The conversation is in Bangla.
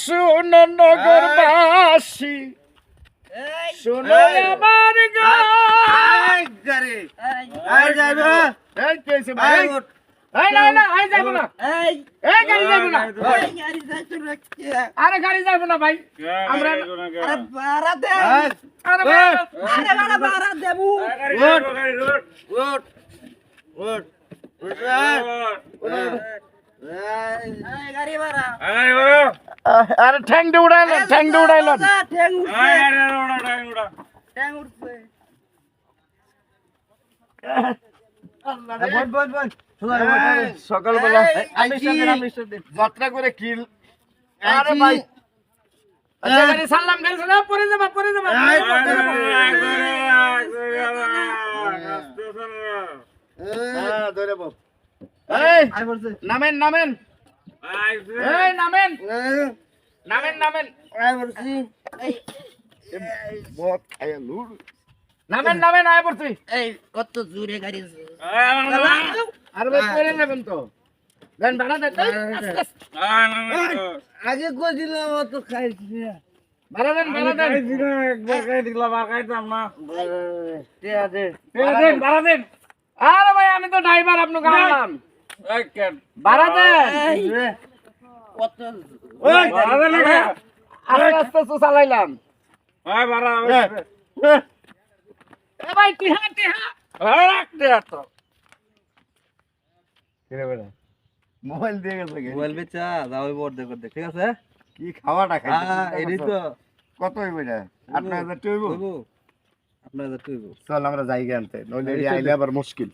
শুনো নগরবাসী, শুনো আমার গান। গাড়ি এই যাইবো, এই কইছে ভাই, এই না না, এই যাইবো না, এই গাড়ি যাইবো না, আরে গাড়ি যাইবো না ভাই, আমরা আরে ভাড়া দে, আরে ভাড়া দেবো। গাড়ি ভাড়া আরে ঠ্যাং দিয়ে উড়াইলেন, ঠ্যাং দিয়ে উড়াইলেন। ট্যাং উঠছে। সকালবেলা যাত্রা করে কিল, আরে ভাই আচ্ছা গাড়ি সালাম গেছে না, পরে যাবা পরে যাবা। হ্যাঁ ধরে বল, এই নামেন নামেন, এই নামেন নামেন নামেন, বহুত খায় লুর, নামেন নামেন আয় পড়ছি। এই কত জোরে গাড়ি আরে ভাই করে নেবেন তো, দেন ভাড়া দেন, আগে কই দিলাম তো খাইছি না। ভাড়া দেন ভাড়া দেন, ভাড়া দেন। আরে ভাই আমি তো ড্রাইভার, আপনি গাড়ালাম, ভাড়া দেন। কত আস্তে আস্তে তো চালাইলাম। এ ভাই টিহা টিহা মোবাইল দিয়ে গেছে, মোবাইল বেচা যাও বর্ধে করতে, ঠিক আছে? কি খাওয়াটা খাই এটাই তো কত হইব এটা? 8,000 টাকা হইব? আপনার চল আমরা যাই আনতে, নইলে আইলে আবার মুশকিল।